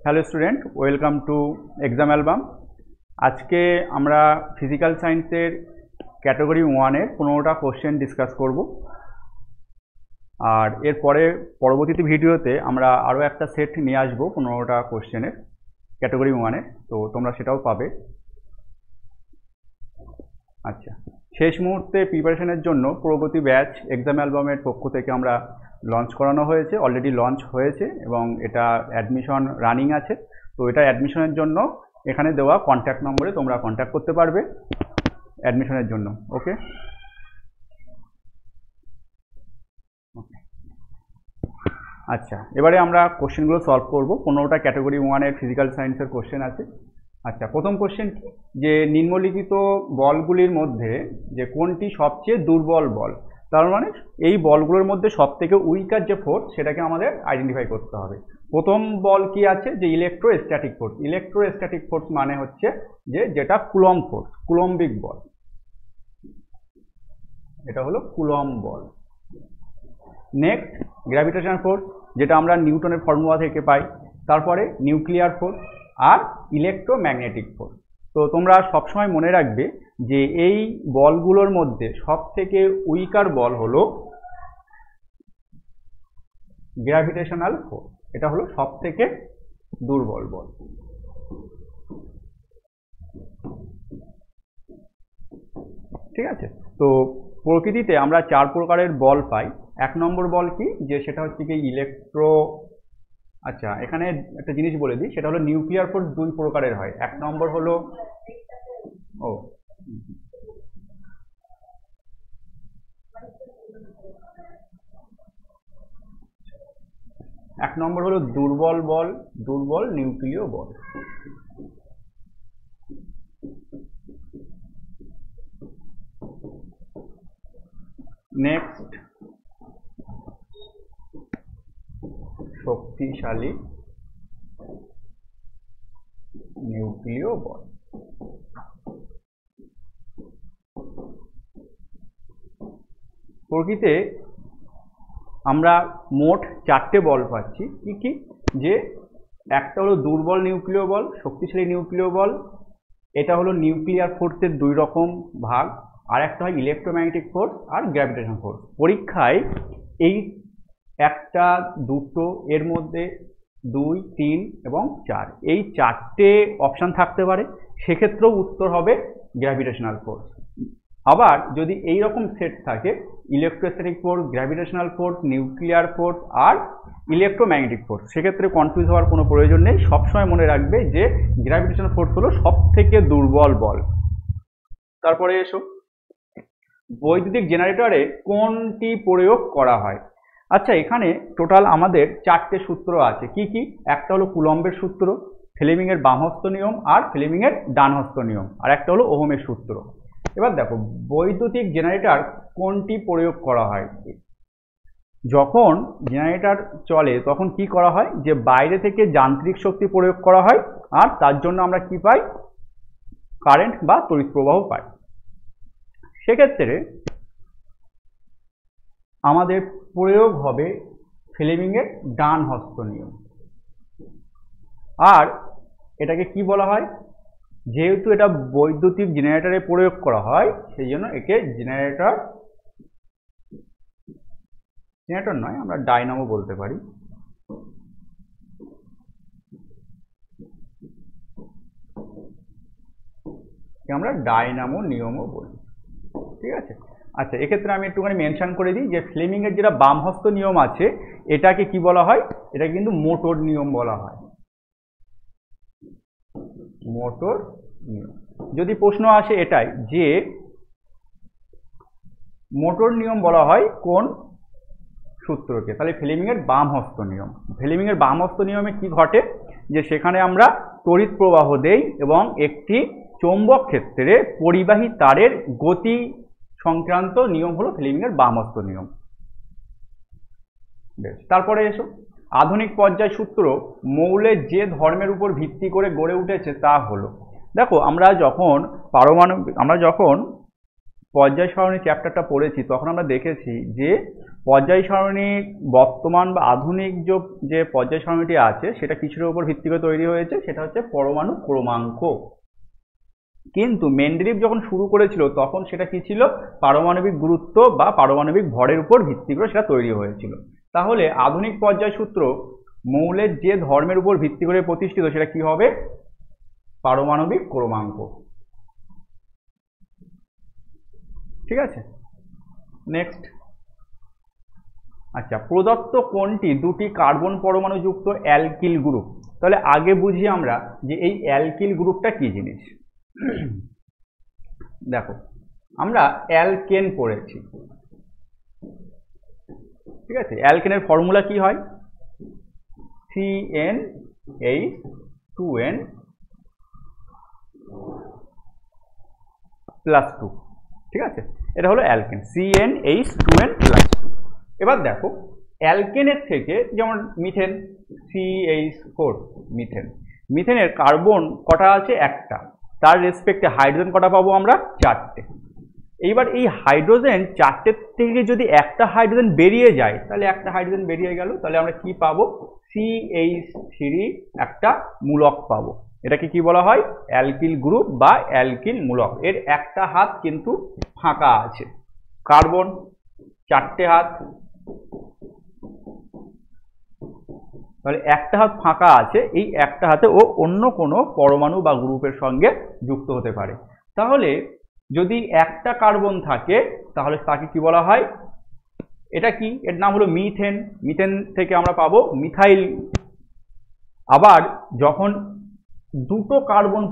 Hello student, welcome to exam album. আজকে আমরা physical সায়েন্সের ক্যাটাগরি 1-এর 15টা কোশ্চেন ডিসকাস করব। আর এরপরে পরবর্তী ভিডিওতে আমরা আরও একটা সেট নিয়ে আসবো 15টা কোশ্চেনের ক্যাটাগরি 1-এর, তো তোমরা সেটাও পাবে। আচ্ছা, শেষ মুহূর্তে প্রিপারেশনের জন্য প্রগতি ব্যাচ এক্সাম অ্যালবামের পক্ষ থেকে আমরা লঞ্চ করানো হয়েছে, অলরেডি লঞ্চ হয়েছে এবং এটা অ্যাডমিশন রানিং আছে। তো এটা অ্যাডমিশনের জন্য এখানে দেওয়া কন্ট্যাক্ট নম্বরে তোমরা কন্ট্যাক্ট করতে পারবে অ্যাডমিশনের জন্য। ওকে, আচ্ছা, এবারে আমরা কোশ্চেনগুলো সলভ করব। 15টা ক্যাটাগরি 1-এর ফিজিক্যাল সায়েন্সের কোশ্চেন আছে। আচ্ছা, প্রথম কোশ্চেন কি, যে নিম্নলিখিত বলগুলির মধ্যে যে কোনটি সবচেয়ে দুর্বল বল? তার মানে এই বলগুলোর মধ্যে সবথেকে উইকার যে ফোর্স সেটাকে আমাদের আইডেন্টিফাই করতে হবে। প্রথম বল কি আছে, যে ইলেকট্রোস্ট্যাটিক ফোর্স। ইলেকট্রোস্ট্যাটিক ফোর্স মানে হচ্ছে যে যেটা কুলম্ব ফোর্স, কুলম্বিক বল, এটা হলো কুলম্ব বল। নেক্সট গ্র্যাভিটেশনাল ফোর্স, যেটা আমরা নিউটনের ফর্মুলা থেকে পাই। তারপরে নিউক্লিয়ার ফোর্স আর ইলেকট্রোম্যাগনেটিক ফোর্স। তো তোমরা সবসময় মনে রাখবে যে এই বলগুলোর মধ্যে সবথেকে উইকার বল হলো গ্র্যাভিটেশনাল ফোর্স, এটা হলো সবথেকে দুর্বল বল। ঠিক আছে, তো প্রকৃতিতে আমরা 4 প্রকারের বল পাই। 1 নম্বর বল কি, যে সেটা হচ্ছে কি আচ্ছা, এখানে একটা জিনিস বলে দিই, সেটা হলো নিউক্লিয়ার ফোর্স 2 প্রকারের হয়। 1 নম্বর হলো এক নম্বর হলো দুর্বল বল, দুর্বল নিউক্লিয় বল। নেক্সট শক্তিশালী নিউক্লিয় বল। প্রকৃতিতে আমরা মোট 4টে বল পাচ্ছি। কি কি, যে একটা হলো দুর্বল নিউক্লিয় বল, শক্তিশালী নিউক্লিয় বল, এটা হলো নিউক্লিয়ার ফোর্সের 2 রকম ভাগ, আর একটা হয় ইলেকট্রোম্যাগনেটিক ফোর্স আর গ্র্যাভিটেশন ফোর্স। পরীক্ষায় এই 1, 2 এর মধ্যে 2, 3 এবং 4 এই 4টে অপশান থাকতে পারে, সেক্ষেত্রেও উত্তর হবে গ্র্যাভিটেশনাল ফোর্স। আবার যদি এই রকম সেট থাকে, electrostatic force, gravitational force, nuclear force আর ইলেকট্রোম্যাগনেটিক ফোর্স, সেক্ষেত্রে কনফিউজ হওয়ার কোনো প্রয়োজন নেই। সবসময় মনে রাখবে যে গ্র্যাভিটেশনাল ফোর্স হলো সবথেকে দুর্বল বল। তারপরে এসো, বৈদ্যুতিক জেনারেটরে কোনটি প্রয়োগ করা হয়? আচ্ছা, এখানে টোটাল আমাদের 4টে সূত্র আছে। কি কি, একটা হলো কুলম্বের সূত্র, ফ্লেমিংয়ের বামহস্ত নিয়ম আর ফ্লেমিংয়ের ডানহস্ত নিয়ম, আর একটা হলো ওহমের সূত্র। এবার দেখো, বৈদ্যুতিক জেনারেটর কোনটি প্রয়োগ করা হয়? যখন জেনারেটর চলে তখন কি করা হয়, যে বাইরে থেকে যান্ত্রিক শক্তি প্রয়োগ করা হয়, আর তার জন্য আমরা কি পাই, কারেন্ট বা তড়িৎ প্রবাহ পাই। সেক্ষেত্রে আমাদের প্রয়োগ হবে ফ্লেমিংয়ের ডান হস্ত নিয়ম। আর এটাকে কি বলা হয়, যেহেতু এটা বৈদ্যুতিক জেনারেটরে প্রয়োগ করা হয়, সেই জন্য একে জেনারেটর নয়, আমরা ডাইনামো বলতে পারি। আমরা ডাইনামো নিয়মও বলি। ঠিক আছে, আচ্ছা, এক্ষেত্রে আমি একটুখানি মেনশন করে দিই যে ফ্লেমিংয়ের যেটা বামহস্ত নিয়ম আছে, এটাকে কি বলা হয়, এটা কিন্তু মোটর নিয়ম বলা হয়, মোটর নিয়ম। যদি প্রশ্ন আসে এটাই যে মোটর নিয়ম বলা হয় কোন সূত্রকে, তাহলে ফ্লেমিংয়ের বামহস্ত নিয়ম। ফ্লেমিংয়ের বামহস্ত নিয়মে কি ঘটে, যে সেখানে আমরা তড়িৎ প্রবাহ দেই এবং একটি চৌম্বক ক্ষেত্রে পরিবাহী তারের গতি সংক্রান্ত নিয়ম হলো ফ্লেমিংয়ের বামহস্ত নিয়ম। বেশ, তারপরে এসো, আধুনিক পর্যায় সূত্র মৌলের যে ধর্মের উপর ভিত্তি করে গড়ে উঠেছে তা হলো। দেখো, আমরা যখন পর্যায় সারণী চ্যাপ্টারটা পড়েছি, তখন আমরা দেখেছি যে পর্যায় সারণী বর্তমান বা আধুনিক যে পর্যায় সারণীটি আছে সেটা কিছুর উপর ভিত্তি করে তৈরি হয়েছে, সেটা হচ্ছে পরমাণু ক্রমাঙ্ক। কিন্তু মেন্ডেলিভ যখন শুরু করেছিল তখন সেটা কি ছিল, পারমাণবিক গুরুত্ব বা পারমাণবিক ভরের উপর ভিত্তি করে সেটা তৈরি হয়েছিল। তাহলে আধুনিক পর্যায় সূত্র মৌলের যে ধর্মের উপর ভিত্তি করে প্রতিষ্ঠিত সেটা কি হবে, পারমাণবিক ক্রমাঙ্ক। ঠিক আছে, নেক্সট। আচ্ছা, প্রদত্ত কোনটি দুটি কার্বন পরমাণু যুক্ত অ্যালকিল গ্রুপ? তাহলে আগে বুঝি আমরা যে এই অ্যালকিল গ্রুপটা কি জিনিস। দেখো, আমরা অ্যালকেন পড়েছি, ঠিক আছে। অ্যালকেনের ফর্মুলা কি হয়, CnH2n+2, ঠিক আছে। এটা হলো অ্যালকেন, CnH2n+2। এবার দেখো, অ্যালকেনের থেকে যেমন মিথেন CH4, মিথেনের কার্বন কটা আছে, একটা। তার রেসপেক্টে হাইড্রোজেন কটা পাবো আমরা, 4টে। এইবার এই হাইড্রোজেন 4টে থেকে যদি একটা হাইড্রোজেন বেরিয়ে যায়, তাহলে একটা হাইড্রোজেন বেরিয়ে গেল, তাহলে আমরা কি পাবো, CH3 একটা মূলক পাবো। এটাকে কি বলা হয়, অ্যালকিল গ্রুপ বা অ্যালকিল মূলক। এর একটা হাত কিন্তু ফাঁকা আছে, কার্বন 4টে হাত, তাহলে একটা হাত ফাঁকা আছে, এই একটা হাতে ও অন্য কোনো পরমাণু বা গ্রুপের সঙ্গে যুক্ত হতে পারে। তাহলে যদি একটা কার্বন থাকে তাহলে তাকে কি বলা হয়, এটা কি, এর নাম হলো মিথেন। মিথেন থেকে আমরা পাবো মিথাইল। আবার যখন দুটো কার্বন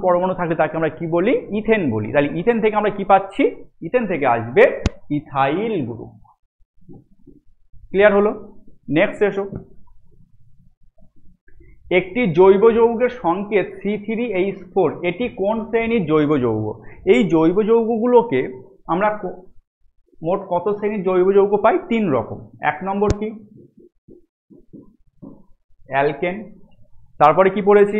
পরমাণু থাকবে, তাকে আমরা কি বলি, ইথেন বলি। তাহলে ইথেন থেকে আমরা কি পাচ্ছি, ইথেন থেকে আসবে ইথাইল গ্রুপ। ক্লিয়ার হলো, নেক্সট এসো। একটি জৈব যৌগের সংকেত C3H4, এটি কোন শ্রেণীর জৈব যৌগ? এই জৈব যৌগগুলোকে আমরা মোট কত শ্রেণীর জৈব যৌগ পাই, 3 রকম। 1 নম্বর কি, অ্যালকেন। তারপরে কি পড়েছি,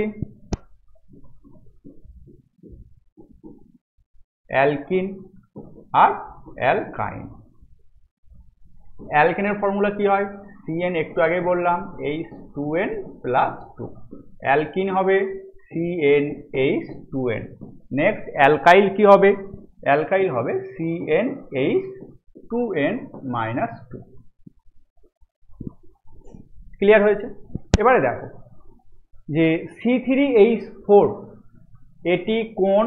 অ্যালকিন আর অ্যালকাইন। অ্যালকেনের ফর্মুলা কি হয়, Cn, একটু আগে বললাম, H2n+2। অ্যালকিন হবে CnH2n। নেক্সট অ্যালকাইল কি হবে, অ্যালকাইল হবে CnH2n-2। ক্লিয়ার হয়েছে। এবারে দেখো যে C3H4 এটি কোন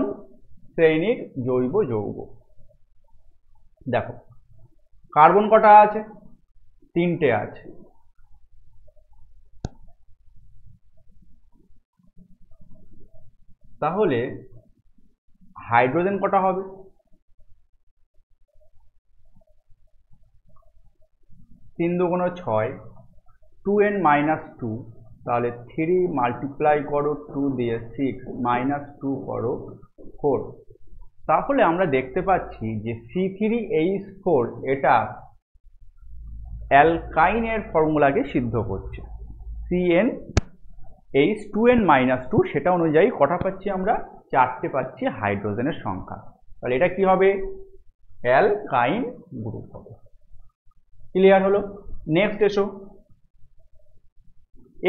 শ্রেণীর জৈব যৌগ। দেখো, কার্বন কটা আছে, 3টে আছে। তাহলে হাইড্রোজেন কটা হবে, 3 দুগুণ 6, 2n-2, তাহলে 3 মাল্টিপ্লাই করো 2 দিয়ে 6, -2 করো 4। তাহলে আমরা দেখতে পাচ্ছি যে C3H4 এটা অ্যালকাইনের ফর্মুলাকে সিদ্ধ করছে, CnH2n-2, সেটা অনুযায়ী কটা পাচ্ছি আমরা, 4টে পাচ্ছি হাইড্রোজেনের সংখ্যা। তাহলে এটা কি হবে, অ্যালকাইন গ্রুপ হবে। ক্লিয়ার হলো, নেক্সট এসো।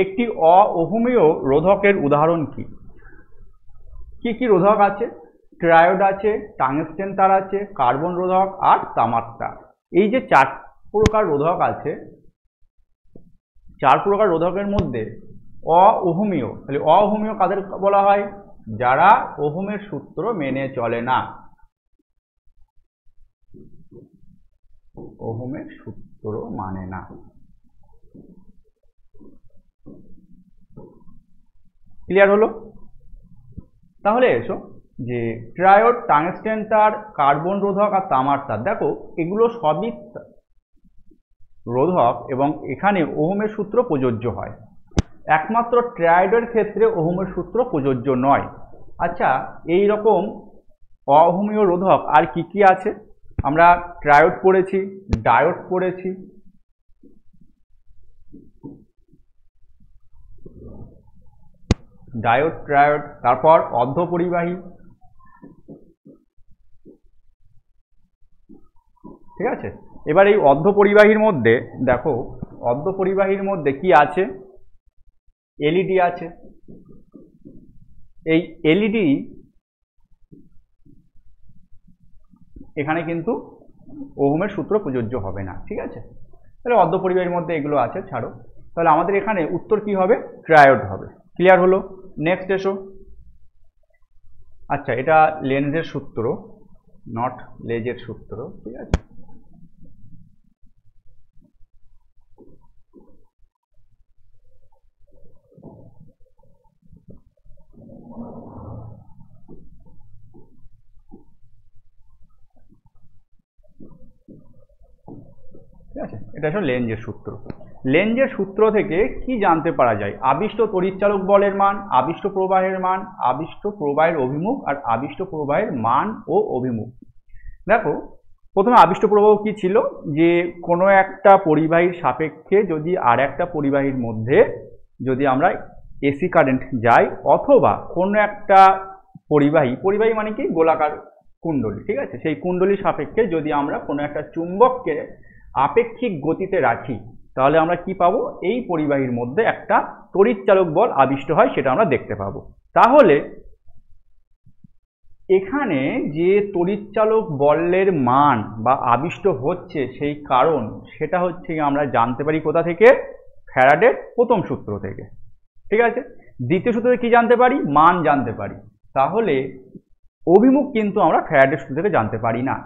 একটি অহমীয় রোধকের উদাহরণ কি? কি কি রোধক আছে, ট্রায়োড আছে, টাংস্টেন তার আছে, কার্বন রোধক আর তামার তার। এই যে 4 প্রকার রোধক আছে, 4 প্রকার রোধকের মধ্যে অহমীয়, তাহলে অহমীয় কাদের বলা হয়, যারা ওহমের সূত্র মেনে চলে না, ওহমের সূত্র মানে না। ক্লিয়ার হলো। তাহলে এসো যে ট্রায়োড, টাংস্টেন তার, কার্বন রোধক আর তামার তার, দেখো এগুলো সবই রোধক এবং এখানে ওহমের সূত্র প্রযোজ্য হয়। একমাত্র ট্রায়োডের ক্ষেত্রে ওহমের সূত্র প্রযোজ্য নয়। আচ্ছা, এই রকম অওহমীয় রোধক আর কি কি আছে, আমরা ট্রায়োড পড়েছি, ডায়োড পড়েছি, ডায়োড, ট্রায়োড, তারপর অর্ধপরিবাহী, ঠিক আছে। এবার এই অর্ধপরিবাহীর মধ্যে দেখো, অর্ধপরিবাহীর মধ্যে কি আছে? এলইডি আছে। এই এলইডি এখানে কিন্তু ওহমের সূত্র প্রযোজ্য হবে না, ঠিক আছে? তাহলে অর্ধপরিবাহীর মধ্যে এগুলো আছে, ছাড়ো। তাহলে আমাদের এখানে উত্তর কি হবে? ট্রায়োড হবে। ক্লিয়ার হলো? নেক্সট এসো। আচ্ছা, এটা লেন্জের সূত্র, নট লেজের সূত্র, ঠিক আছে? ঠিক আছে, এটা হলো লেন্জের সূত্র। লেন্জের সূত্র থেকে কি জানতে পারা যায়? আবিষ্ট তড়িৎচালক বলের মান, আবিষ্ট প্রবাহের মান, আবিষ্ট প্রবাহের অভিমুখ আর আবিষ্ট প্রবাহের মান ও অভিমুখ। দেখো, প্রথমে আবিষ্ট প্রবাহ কি ছিল? যে কোনো একটা পরিবাহীর সাপেক্ষে যদি আর একটা পরিবাহীর মধ্যে যদি আমরা এসি কারেন্ট যাই, অথবা কোনো একটা পরিবাহী মানে কি? গোলাকার কুণ্ডলী, ঠিক আছে? সেই কুণ্ডলীর সাপেক্ষে যদি আমরা কোনো একটা চুম্বককে আপেক্ষিক গতিতে রাখি, তাহলে আমরা কি পাবো? এই পরিবাহীর মধ্যে একটা তড়িৎচালক বল আবিষ্ট হয়, সেটা আমরা দেখতে পাবো। তাহলে এখানে যে তড়িৎচালক বলের মান বা আবিষ্ট হচ্ছে সেই কারণ, সেটা হচ্ছে আমরা জানতে পারি কোথা থেকে? ফ্যারাডের প্রথম সূত্র থেকে, ঠিক আছে? দ্বিতীয় সূত্র থেকে কি জানতে পারি? মান জানতে পারি। তাহলে অভিমুখ কিন্তু আমরা ফ্যারাডের সূত্র থেকে জানতে পারি না।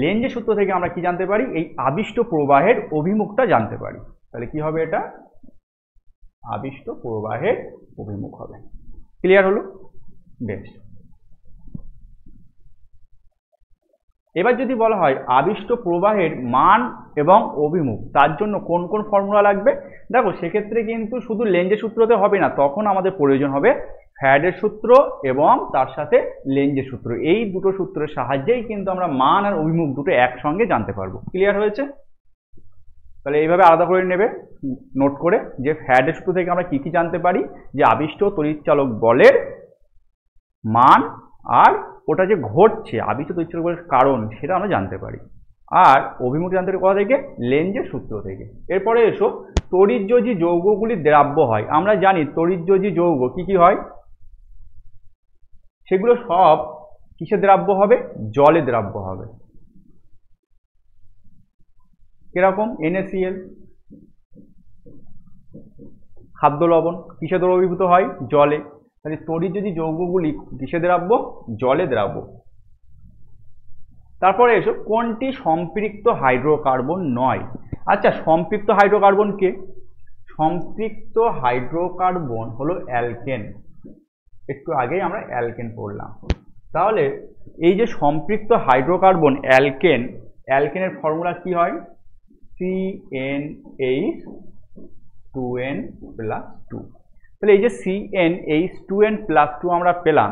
লেন্জের সূত্র থেকে আমরা কি জানতে পারি? এই আবিষ্ট প্রবাহের অভিমুখটা জানতে পারি। তাহলে কি হবে? এটা আবিষ্ট প্রবাহের অভিমুখ হবে। ক্লিয়ার হলো? বেশ। এবার যদি বলা হয় আবিষ্ট প্রবাহের মান এবং অভিমুখ, তার জন্য কোন কোন ফর্মুলা লাগবে? দেখো, সেক্ষেত্রে কিন্তু শুধু লেন্জের সূত্রতে হবে না, তখন আমাদের প্রয়োজন হবে ফ্যারাডের সূত্র এবং তার সাথে লেন্জের সূত্র। এই দুটো সূত্রের সাহায্যেই কিন্তু আমরা মান আর অভিমুখ দুটো একসঙ্গে জানতে পারবো। ক্লিয়ার হয়েছে? তাহলে এইভাবে আলাদা করে নেবে নোট করে, যে ফ্যারাডের সূত্র থেকে আমরা কি কি জানতে পারি? যে আবিষ্ট তড়িৎচালক বলের মান, আর ওটা যে ঘটছে আবিষ্ট তড়িৎচালক বলের কারণ, সেটা আমরা জানতে পারি। আর অভিমুখ জানতে পারি কোথা থেকে? লেন্জের সূত্র থেকে। এরপরে এসো, তড়িৎযোজী যৌগগুলি দ্রাব্য হয়। আমরা জানি তড়িৎযোজী যৌগ কি কি হয়? সেগুলো সব কিসে দ্রাব্য হবে? জলে দ্রাব্য হবে। কিরকম? NaCl, খাদ্য লবণ কিসে দ্রবীভূত হয়? জলে। তাহলে তড়িৎযোজী যৌগগুলি কিসে দ্রাব্য? জলে দ্রাব্য। তারপরে এসো, কোনটি সম্পৃক্ত হাইড্রোকার্বন নয়? আচ্ছা, সম্পৃক্ত হাইড্রোকার্বন কে? সম্পৃক্ত হাইড্রোকার্বন হলো অ্যালকেন। একটু আগেই আমরা অ্যালকেন পড়লাম। তাহলে এই যে সম্পৃক্ত হাইড্রোকার্বন অ্যালকেন, অ্যালকেনের ফর্মুলা কি হয়? CnH2n+2। তাহলে এই যে CnH2n+2 আমরা পেলাম,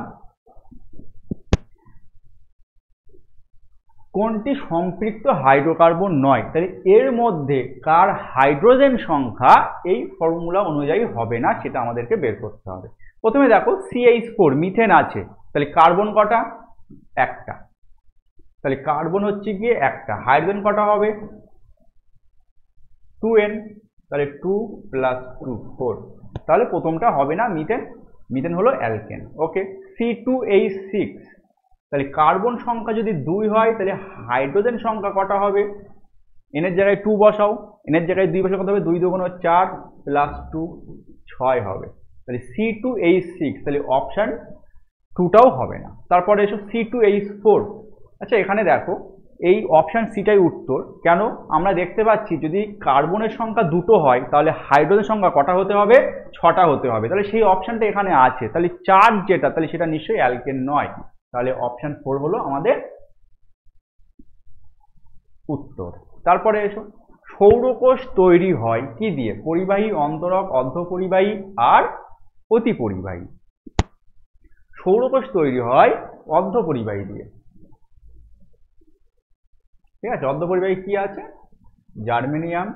কোনটি সম্পৃক্ত হাইড্রোকার্বন নয়? তাহলে এর মধ্যে কার হাইড্রোজেন সংখ্যা এই ফর্মুলা অনুযায়ী হবে না, সেটা আমাদেরকে বের করতে হবে। প্রথমে দেখো, CH4 মিথেন আছে, তাহলে কার্বন কটা? একটা। তাহলে কার্বন হচ্ছে গিয়ে একটা, হাইড্রোজেন কটা হবে? 2n, তাহলে 2 + 2 4। তাহলে প্রথমটা হবে না, মিথেন। মিথেন হলো অ্যালকেন। ওকে। C2H6, তাহলে কার্বন সংখ্যা যদি 2 হয়, তাহলে হাইড্রোজেন সংখ্যা কটা হবে? n এর জায়গায় 2 বসাও, n এর জায়গায় 2 বসাও, কত হবে? 2 × 2 = 4 + 2 6 হবে। তাহলে C2H6, তাহলে অপশন 2টাও হবে না। তারপরে এসো C2H4। আচ্ছা, এখানে দেখো, এই অপশন সিটাই উত্তর। কেন? আমরা দেখতে পাচ্ছি যদি কার্বনের সংখ্যা 2টো হয়, তাহলে হাইড্রোজেন সংখ্যা কটা হতে হবে? 6টা হতে হবে। তাহলে সেই অপশনটা এখানে আছে, তাহলে 4 যেটা, তাহলে সেটা নিশ্চয়ই অ্যালকেন নয়। তাহলে অপশন 4 হলো আমাদের উত্তর। তারপরে এসো, সৌরকোষ তৈরি হয় কি দিয়ে? পরিবাহী, অন্তরক, অর্ধপরিবাহী আর অতিপরিবাহী। সৌরকোষ তৈরি হয় অর্ধপরিবাহী দিয়ে, ঠিক আছে? অর্ধপরিবাহী কি আছে? জার্মেনিয়াম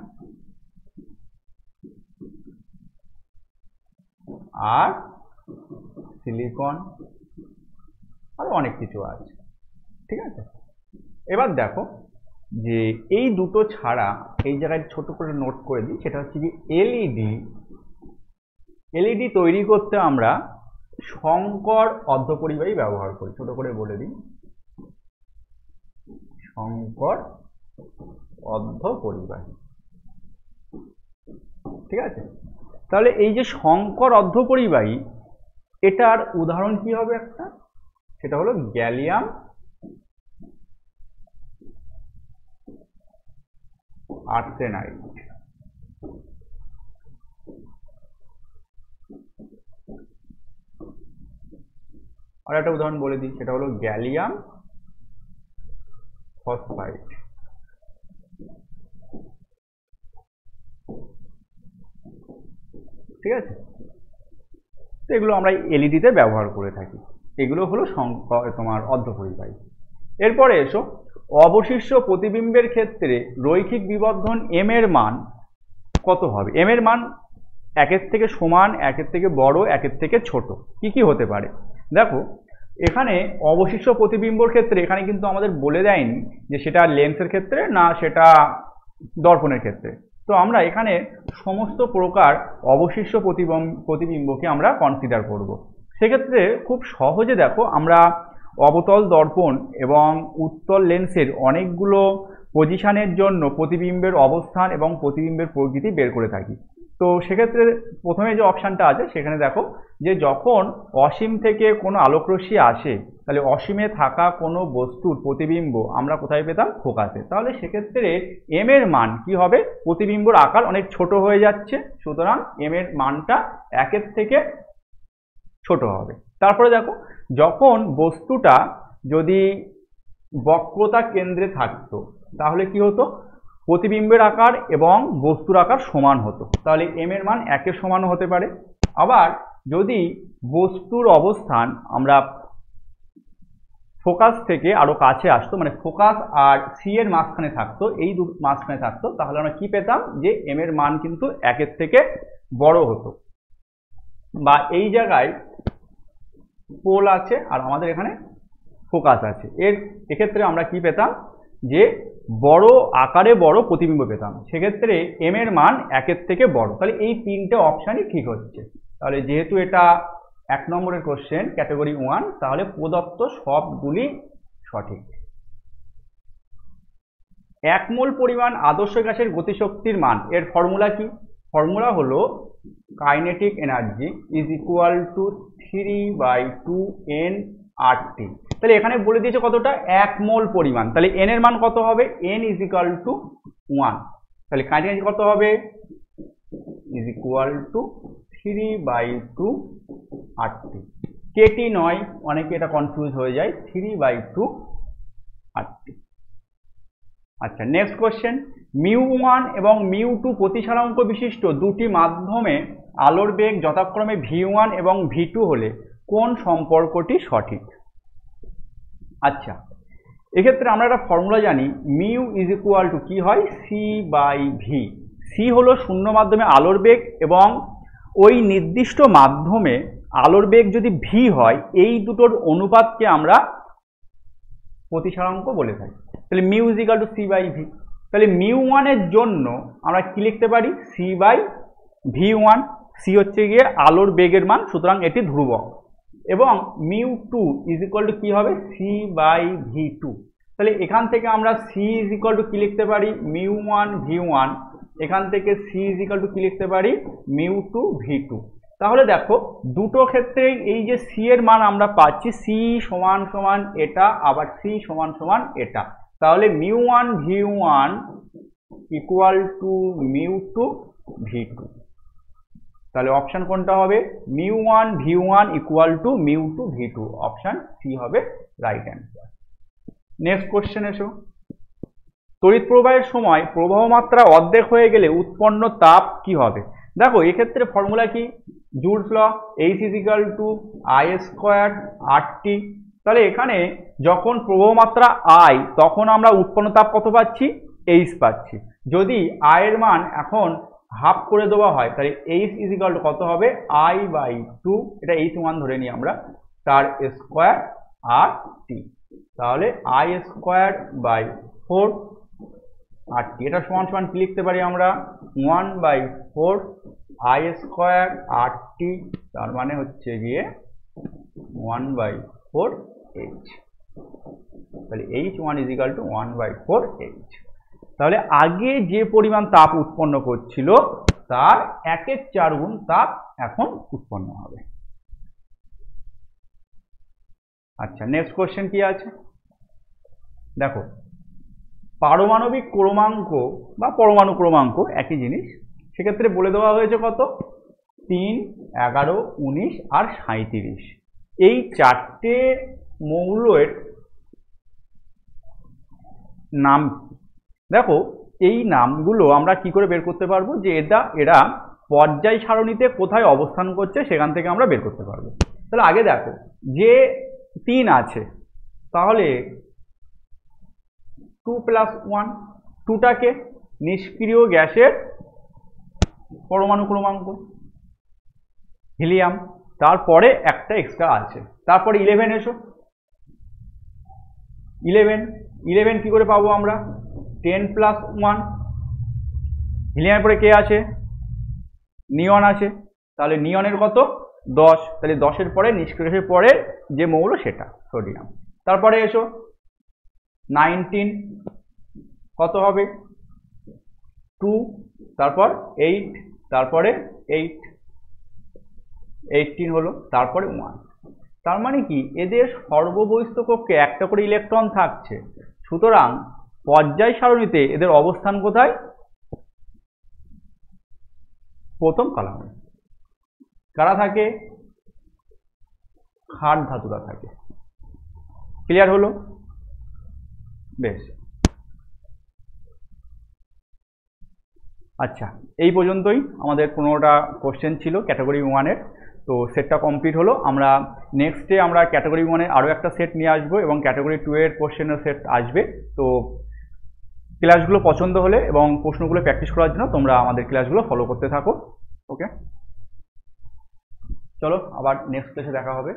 আর সিলিকন আর অনেক কিছু আছে, ঠিক আছে? এবার দেখো, যে এই দুটো ছাড়া এই জায়গায় ছোট করে নোট করে দিই, সেটা হচ্ছে কি এলইডি তৈরি করতে আমরা শঙ্কর অর্ধপরিবাহী ব্যবহার করি। ছোট করে বলে দিই, শঙ্কর অর্ধপরিবাহী। ঠিক আছে, তাহলে এই যে শঙ্কর অর্ধপরিবাহী, এটার উদাহরণ কি হবে একটা, সেটা হলো গ্যালিয়াম আর্সেনাইড। আর একটা উদাহরণ বলে দিই, সেটা হলো গ্যালিয়াম ফসফাইড। ঠিক আছে, তো এগুলো আমরা এলইডিতে ব্যবহার করে থাকি। এগুলো হলো তোমার অর্ধপরিবাহী। এরপরে এসো, অবশিষ্ট প্রতিবিম্বের ক্ষেত্রে রৈখিক বিবর্ধন এম এর মান কত হবে? এম এর মান একের থেকে সমান, একের থেকে বড়, একের থেকে ছোট, কি কি হতে পারে? দেখো এখানে অবশিষ্ট প্রতিবিম্বর ক্ষেত্রে এখানে কিন্তু আমাদের বলে দেয়নি যে সেটা লেন্সের ক্ষেত্রে না সেটা দর্পণের ক্ষেত্রে। তো আমরা এখানে সমস্ত প্রকার অবশিষ্ট প্রতিবিম্বকে আমরা কনসিডার করব। সেক্ষেত্রে খুব সহজে দেখো আমরা অবতল দর্পণ এবং উত্তল লেন্সের অনেকগুলো পজিশনের জন্য প্রতিবিম্বের অবস্থান এবং প্রতিবিম্বের প্রকৃতি বের করে থাকি। তো সেক্ষেত্রে প্রথমে যে অপশানটা আছে সেখানে দেখো যে যখন অসীম থেকে কোনো আলোকরশ্মি আসে, তাহলে অসীমে থাকা কোনো বস্তুর প্রতিবিম্ব আমরা কোথায় পেতাম? ফোকাসে। তাহলে সেক্ষেত্রে এম এর মান কি হবে? প্রতিবিম্বর আকার অনেক ছোট হয়ে যাচ্ছে, সুতরাং এম এর মানটা একের থেকে ছোট হবে। তারপরে দেখো যখন বস্তুটা যদি বক্রতা কেন্দ্রে থাকতো তাহলে কি হতো? প্রতিবিম্বের আকার এবং বস্তুর আকার সমান হতো, তাহলে এম এর মান একের সমানও হতে পারে। আবার যদি বস্তুর অবস্থান আমরা ফোকাস থেকে আরো কাছে আসতো, মানে ফোকাস আর সি এর মাঝখানে থাকতো, এই মাঝখানে থাকতো, তাহলে আমরা কি পেতাম? যে এম এর মান কিন্তু একের থেকে বড় হতো। বা এই জায়গায় পোল আছে আর আমাদের এখানে ফোকাস আছে, এক্ষেত্রে আমরা কি পেতাম? যে বড় আকারে বড় প্রতিবিম্ব পেতাম, সেক্ষেত্রে এম এর মান একের থেকে বড়। তাহলে এই তিনটে অপশানই ঠিক হচ্ছে। তাহলে যেহেতু এটা 1 নম্বরের কোশ্চেন ক্যাটাগরি 1, তাহলে প্রদত্ত সবগুলি সঠিক। 1 মোল পরিমাণ আদর্শ গ্যাসের গতিশক্তির মান, এর ফর্মুলা কি? ফর্মুলা হলো kinetic energy is equal to 3/2 nRT। তাহলে এখানে বলে দিয়েছে কতটা? 1 মোল পরিমাণ, তাহলে n এর মান কত হবে? n is equal to 1। তাহলে কাইনেটিক এনার্জি কত হবে? Is equal to 3/2 RT। KT নয়, অনেকে এটা কনফিউজ হয়ে যায়, 3/2 RT। আচ্ছা, নেক্সট কোশ্চেন, μ1 এবং μ2 প্রতিসারাঙ্ক বিশিষ্ট দুটি মাধ্যমে আলোর বেগ যথাক্রমে v1 এবং v2 হলে কোন সম্পর্কটি সঠিক? আচ্ছা, এক্ষেত্রে আমরা একটা ফর্মুলা জানি, মিউ ইজ ইকুয়াল টু কি হয়? c/v। সি হলো শূন্য মাধ্যমে আলোর বেগ এবং ওই নির্দিষ্ট মাধ্যমে আলোর বেগ যদি ভি হয়, এই দুটোর অনুপাতকে আমরা প্রতিসারাঙ্ক বলে থাকি। তাহলে mu is equal two c/v। তাহলে μ1 এর জন্য আমরা কি লিখতে পারি? c/v1। সি হচ্ছে গিয়ে আলোর বেগের মান, সুতরাং এটি ধ্রুবক। এবং μ2 ইজ ইকুয়াল টু কি হবে? c/v2। তাহলে এখান থেকে আমরা c ইজ ইকুয়াল টু কি লিখতে পারি? μ1 v1। এখান থেকে c ইজ ইকুয়াল টু কি লিখতে পারি? μ2 v2। তাহলে দেখো দুটো ক্ষেত্রে এই যে c এর মান আমরা পাচ্ছি, c সমান সমান এটা, আবার c সমান সমান এটা। তাহলে μ1 v1 ইকুয়াল টু μ2 v2। তাহলে অপশন কোনটা হবে? μ1 v1 equal to μ2 v2। Option C হবে রাইট অ্যান্সার। নেক্সট কোশ্চেন এসো, তড়িৎ প্রবাহের সময় প্রবাহ মাত্রা অর্ধেক হয়ে গেলে উৎপন্ন তাপ কি হবে? দেখো এক্ষেত্রে ফর্মুলা কি? Joule's law, H is equal to I² RT। তাহলে এখানে যখন প্রবাহ মাত্রা I, তখন আমরা উৎপন্ন তাপ কত পাচ্ছি? H পাচ্ছি। যদি I এর মান এখন হাফ করে দেওয়া হয়, তাহলে H ইজ ইকুয়াল টু কত হবে? I/2, এটা H1 ধরে নিই আমরা, তার স্কোয়ার RT। তাহলে I²/4 8t। এটা সমান সমান কি লিখতে পারি আমরা 1/4 I স্কয়ার 8t, তার মানে হচ্ছে গিয়ে 1/4 h। তাহলে h1 = 1/4 h। তাহলে আগে যে পরিমাণ তাপ উৎপন্ন করছিল তার 1/4 গুণ তাপ এখন উৎপন্ন হবে। আচ্ছা, নেক্সট কোশ্চেন কি আছে দেখো, পারমাণবিক ক্রমাঙ্ক বা পরমাণু ক্রমাঙ্ক একই জিনিস, সেক্ষেত্রে বলে দেওয়া হয়েছে কত 3, 11, 19 আর 37। এই চারটে মৌলের নাম দেখো, এই নামগুলো আমরা কি করে বের করতে পারবো যে এরা পর্যায় সারণীতে কোথায় অবস্থান করছে সেখান থেকে আমরা বের করতে পারবো। তাহলে আগে দেখো যে 3 আছে তাহলে 2+1, 2টাকে নিষ্ক্রিয় গ্যাসের পরমাণু ক্রমাঙ্ক হিলিয়াম, তারপরে একটা এক্সট্রা আছে, তারপরে 11 এসো, 11 কি করে পাবো আমরা 10+1, হিলিয়ামের পরে কে আছে নিয়ন আছে, তাহলে নিয়নের কত 10, তাহলে 10-এর পরে নিষ্ক্রিয় পরে যে মৌল সেটা সোডিয়াম। তারপরে এসো 19, কত হবে 2, তারপর 8, তারপরে 8, 18 হলো, তারপরে 1। তার মানে কি এদের সর্ববহিস্থ কক্ষে একটা করে ইলেকট্রন থাকছে, সুতরাং পর্যায় সারণীতে এদের অবস্থান কোথায় প্রথম কলামে। কারা থাকে ক্ষার ধাতুরা থাকে। ক্লিয়ার হলো? বেশ, আচ্ছা এই পর্যন্তই আমাদের 15টা কোশ্চেন ছিল ক্যাটাগরি 1-এর। তো সেটটা কমপ্লিট হলো। আমরা নেক্সটে আমরা ক্যাটাগরি 1-এর আরও একটা সেট নিয়ে আসবো এবং ক্যাটাগরি 2-এর কোশ্চেনের সেট আসবে। তো ক্লাসগুলো পছন্দ হলে এবং প্রশ্নগুলো প্র্যাকটিস করার জন্য তোমরা আমাদের ক্লাসগুলো ফলো করতে থাকো। ওকে, চলো আবার নেক্সট ক্লাসে দেখা হবে।